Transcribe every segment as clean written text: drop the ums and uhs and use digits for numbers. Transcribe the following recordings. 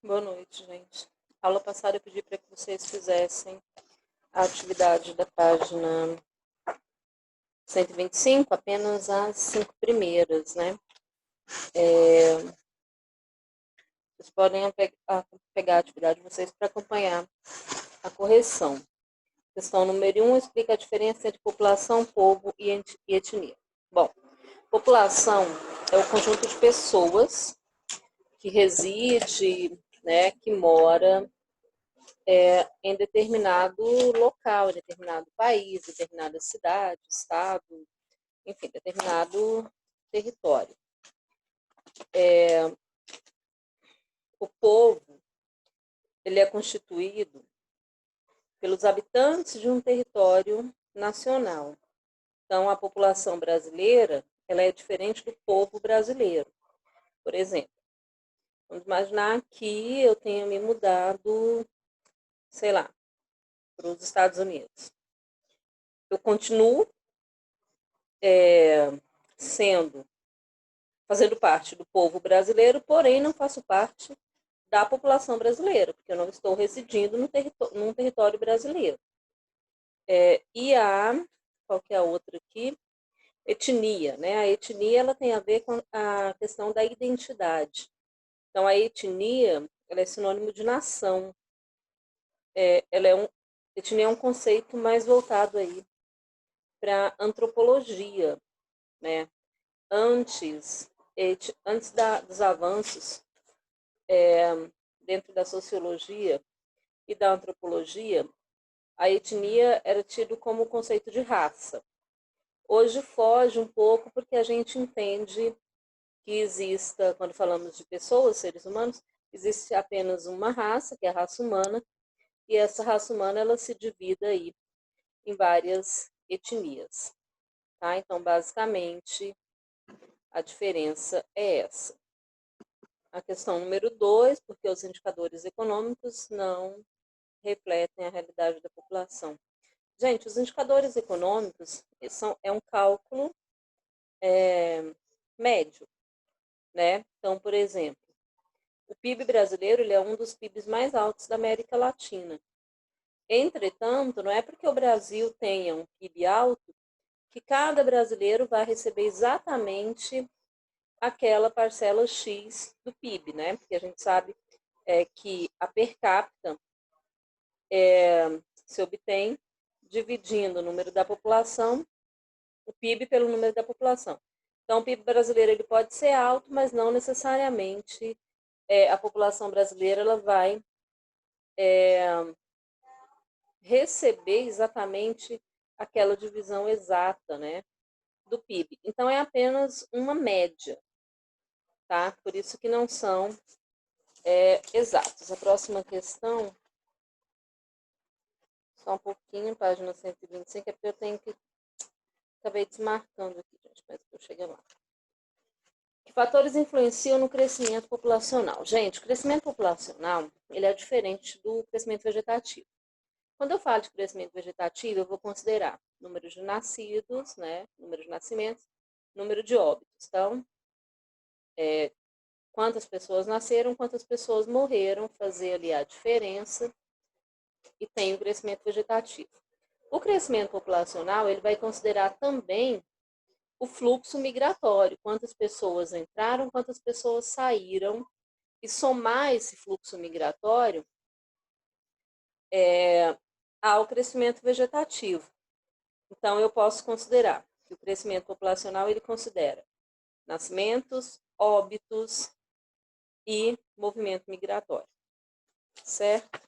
Boa noite, gente. Aula passada eu pedi para que vocês fizessem a atividade da página 125, apenas as 5 primeiras, né? Vocês podem pegar a atividade de vocês para acompanhar a correção. Questão número 1 explica a diferença entre população, povo e etnia. Bom, população é o conjunto de pessoas que reside, né, que mora em determinado local, em determinado país, determinada cidade, estado, enfim, determinado território. O povo, ele é constituído pelos habitantes de um território nacional. Então, a população brasileira, ela é diferente do povo brasileiro. Por exemplo, vamos imaginar que eu tenha me mudado, sei lá, para os Estados Unidos. Eu continuo fazendo parte do povo brasileiro, porém não faço parte da população brasileira, porque eu não estou residindo num território brasileiro. Qual que é a outra aqui? Etnia, né? A etnia, ela tem a ver com a questão da identidade. Então, a etnia, ela é sinônimo de nação. Etnia é um conceito mais voltado aí para antropologia, né? Antes dos avanços dentro da sociologia e da antropologia, a etnia era tido como conceito de raça. Hoje foge um pouco porque a gente entende que exista, quando falamos de pessoas, seres humanos, existe apenas uma raça, que é a raça humana, e essa raça humana ela se divide aí em várias etnias. Tá? Então, basicamente, a diferença é essa. A questão número 2, porque os indicadores econômicos não refletem a realidade da população. Gente, os indicadores econômicos é um cálculo médio, né? Então, por exemplo, o PIB brasileiro ele é um dos PIBs mais altos da América Latina. Entretanto, não é porque o Brasil tenha um PIB alto que cada brasileiro vai receber exatamente aquela parcela X do PIB, né? Porque a gente sabe que a per capita se obtém dividindo o número da população, o PIB pelo número da população. Então, o PIB brasileiro ele pode ser alto, mas não necessariamente a população brasileira ela vai receber exatamente aquela divisão exata, né, do PIB. Então, é apenas uma média, tá? Por isso que não são exatos. A próxima questão, só um pouquinho, página 125, é porque eu tenho que... Acabei desmarcando aqui, gente, mas eu cheguei lá. Que fatores influenciam no crescimento populacional? Gente, o crescimento populacional, ele é diferente do crescimento vegetativo. Quando eu falo de crescimento vegetativo, eu vou considerar número de nascidos, né, número de nascimentos, número de óbitos. Então, quantas pessoas nasceram, quantas pessoas morreram, fazer ali a diferença e tem o crescimento vegetativo. O crescimento populacional, ele vai considerar também o fluxo migratório, quantas pessoas entraram, quantas pessoas saíram, e somar esse fluxo migratório ao crescimento vegetativo. Então, eu posso considerar que o crescimento populacional, ele considera nascimentos, óbitos e movimento migratório, certo?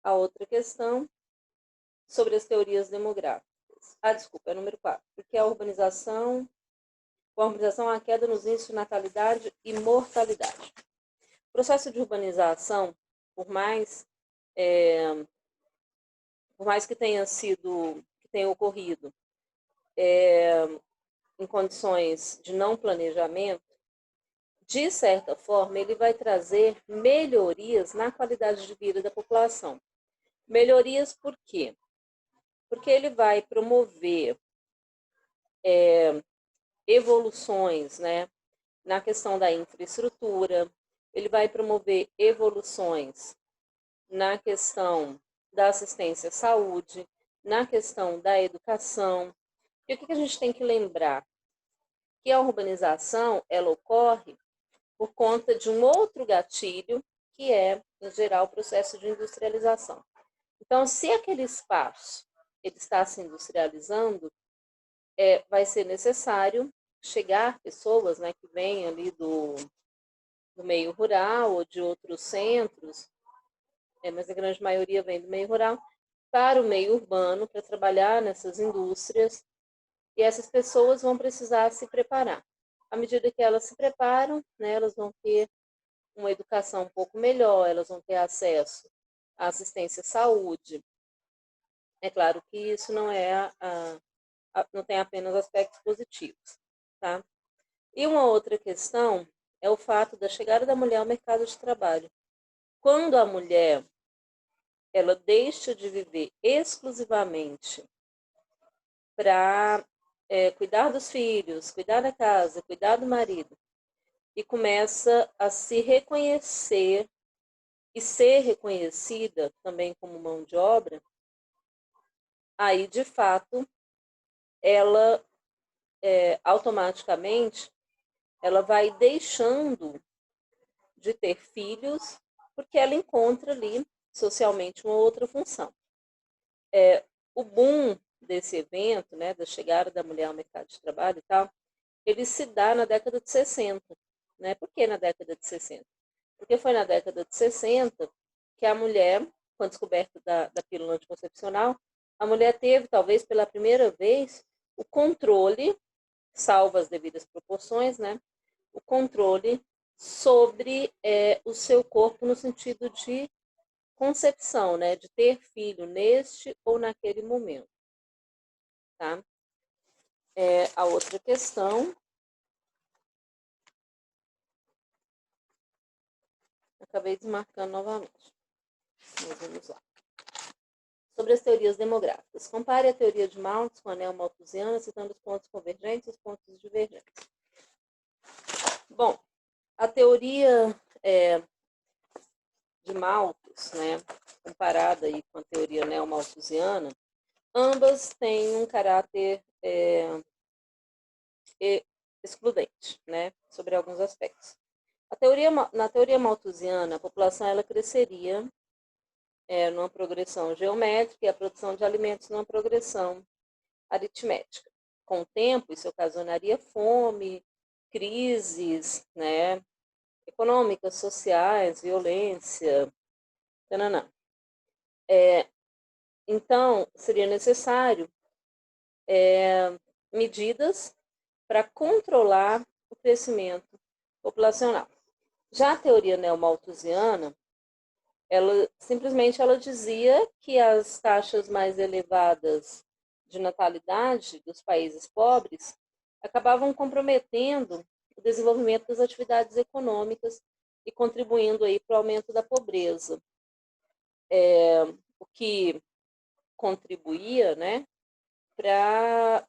A outra questão, sobre as teorias demográficas. Desculpa, é número 4. Porque com a urbanização há queda nos índices de natalidade e mortalidade. O processo de urbanização, por mais que tenha ocorrido em condições de não planejamento, de certa forma, ele vai trazer melhorias na qualidade de vida da população. Melhorias por quê? Porque ele vai promover evoluções, né, na questão da infraestrutura, ele vai promover evoluções na questão da assistência à saúde, na questão da educação. E o que a gente tem que lembrar? Que a urbanização, ela ocorre por conta de um outro gatilho, que é, em geral, o processo de industrialização. Então, se aquele espaço ele está se industrializando, vai ser necessário chegar pessoas, né, que vêm ali do meio rural ou de outros centros, mas a grande maioria vem do meio rural, para o meio urbano, para trabalhar nessas indústrias, e essas pessoas vão precisar se preparar. À medida que elas se preparam, né, elas vão ter uma educação um pouco melhor, elas vão ter acesso à assistência à saúde. É claro que isso não não tem apenas aspectos positivos, tá? E uma outra questão é o fato da chegada da mulher ao mercado de trabalho. Quando a mulher ela deixa de viver exclusivamente para cuidar dos filhos, cuidar da casa, cuidar do marido, e começa a se reconhecer e ser reconhecida também como mão de obra, aí, de fato, ela automaticamente ela vai deixando de ter filhos, porque ela encontra ali socialmente uma outra função. O boom desse evento, né, da chegada da mulher ao mercado de trabalho e tal, ele se dá na década de 60. Né? Por que na década de 60? Porque foi na década de 60 que a mulher, com a descoberta da pílula anticoncepcional, a mulher teve, talvez pela primeira vez, o controle, salvo as devidas proporções, né? O controle sobre o seu corpo no sentido de concepção, né? De ter filho neste ou naquele momento. Tá? A outra questão. Acabei desmarcando novamente. Mas vamos lá. Sobre as teorias demográficas. Compare a teoria de Malthus com a neo-malthusiana, citando os pontos convergentes e os pontos divergentes. Bom, a teoria de Malthus, né, comparada aí com a teoria neo-malthusiana, ambas têm um caráter excludente, né, sobre alguns aspectos. Na teoria malthusiana, a população ela cresceria numa progressão geométrica e a produção de alimentos numa progressão aritmética. Com o tempo, isso ocasionaria fome, crises, né, econômicas, sociais, violência, tananã. Então, seria necessário medidas para controlar o crescimento populacional. Já a teoria neo-malthusiana, ela simplesmente dizia que as taxas mais elevadas de natalidade dos países pobres acabavam comprometendo o desenvolvimento das atividades econômicas e contribuindo aí para o aumento da pobreza. O que contribuía, né, para a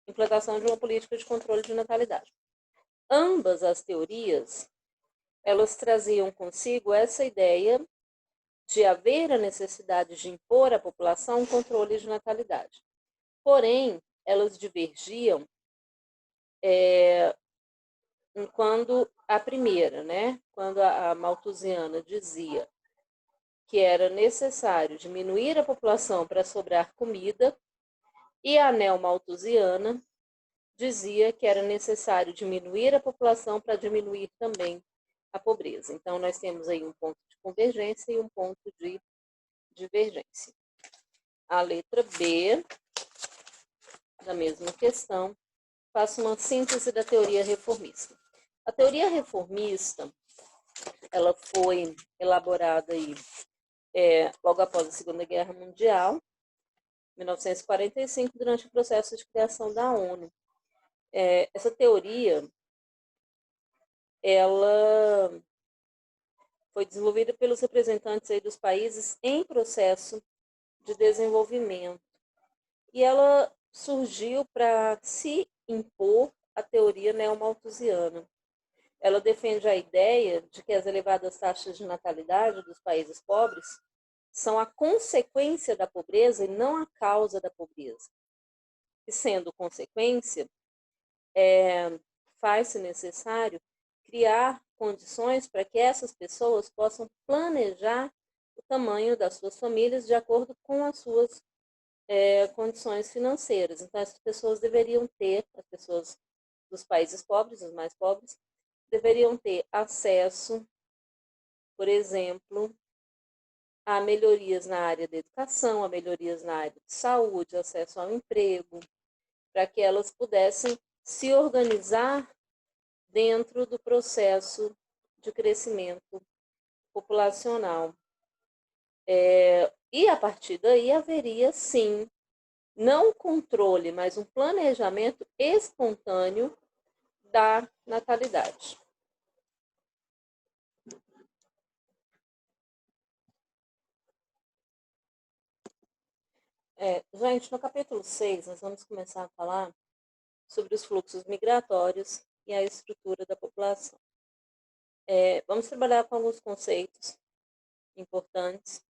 implantação de uma política de controle de natalidade. Ambas as teorias, elas traziam consigo essa ideia de haver a necessidade de impor à população um controle de natalidade. Porém, elas divergiam quando a primeira, né, quando a malthusiana dizia que era necessário diminuir a população para sobrar comida, e a neo-malthusiana dizia que era necessário diminuir a população para diminuir também a pobreza. Então, nós temos aí um ponto de convergência e um ponto de divergência. A letra B, da mesma questão, faço uma síntese da teoria reformista. A teoria reformista, ela foi elaborada aí, logo após a Segunda Guerra Mundial, 1945, durante o processo de criação da ONU. Essa teoria, ela foi desenvolvida pelos representantes aí dos países em processo de desenvolvimento. E ela surgiu para se impor a teoria neo-malthusiana. ela defende a ideia de que as elevadas taxas de natalidade dos países pobres são a consequência da pobreza e não a causa da pobreza. E sendo consequência, faz-se necessário criar condições para que essas pessoas possam planejar o tamanho das suas famílias de acordo com as suas condições financeiras. Então, essas pessoas deveriam ter, as pessoas dos países pobres, os mais pobres, deveriam ter acesso, por exemplo, a melhorias na área da educação, a melhorias na área de saúde, acesso ao emprego, para que elas pudessem se organizar dentro do processo de crescimento populacional. E a partir daí haveria, sim, não controle, mas um planejamento espontâneo da natalidade. Gente, no capítulo 6, nós vamos começar a falar sobre os fluxos migratórios e a estrutura da população. Vamos trabalhar com alguns conceitos importantes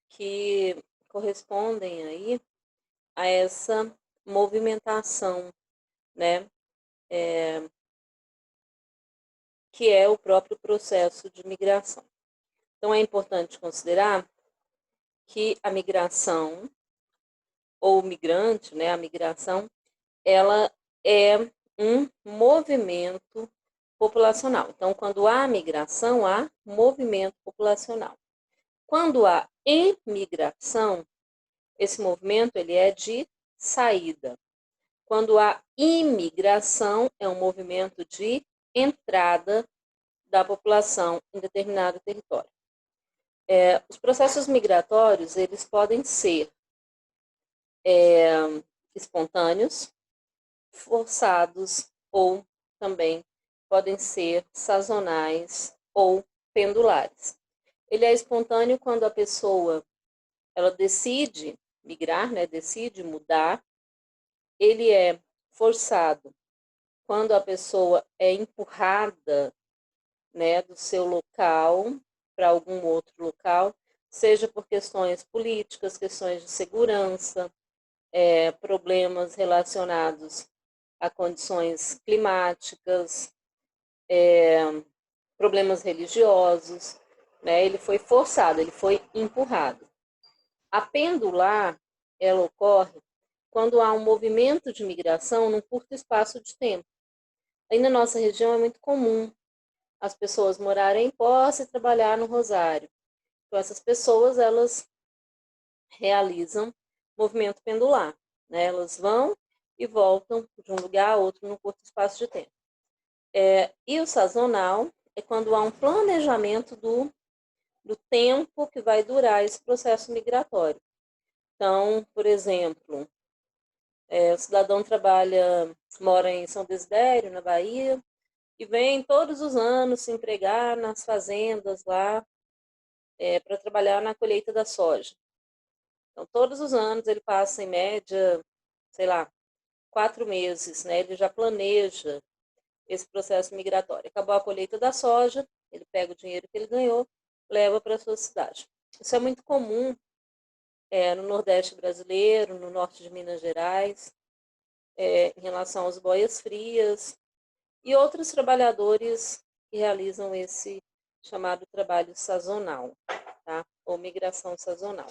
que correspondem aí a essa movimentação, né, que é o próprio processo de migração. Então, é importante considerar que a migração, ou migrante, né, a migração, ela é um movimento populacional. Então, quando há migração, há movimento populacional. Quando há imigração, esse movimento ele é de saída. Quando há imigração, é um movimento de entrada da população em determinado território. Os processos migratórios, eles podem ser espontâneos, forçados, ou também podem ser sazonais ou pendulares. Ele é espontâneo quando a pessoa ela decide migrar, né, decide mudar. Ele é forçado quando a pessoa é empurrada, né, do seu local para algum outro local, seja por questões políticas, questões de segurança, problemas relacionados a condições climáticas, problemas religiosos, né? Ele foi forçado, ele foi empurrado. A pendular, ela ocorre quando há um movimento de migração num curto espaço de tempo. Aí na nossa região é muito comum as pessoas morarem em Poça e trabalhar no Rosário. Então essas pessoas, elas realizam movimento pendular, né? Elas vão e voltam de um lugar a outro num curto espaço de tempo. E o sazonal é quando há um planejamento do tempo que vai durar esse processo migratório. Então, por exemplo, o cidadão mora em São Desidério, na Bahia, e vem todos os anos se empregar nas fazendas lá para trabalhar na colheita da soja. Então, todos os anos ele passa, em média, sei lá, 4 meses, né? Ele já planeja esse processo migratório. Acabou a colheita da soja, ele pega o dinheiro que ele ganhou, leva para a sua cidade. Isso é muito comum no Nordeste brasileiro, no Norte de Minas Gerais, em relação aos boias-frias e outros trabalhadores que realizam esse chamado trabalho sazonal, tá? Ou migração sazonal.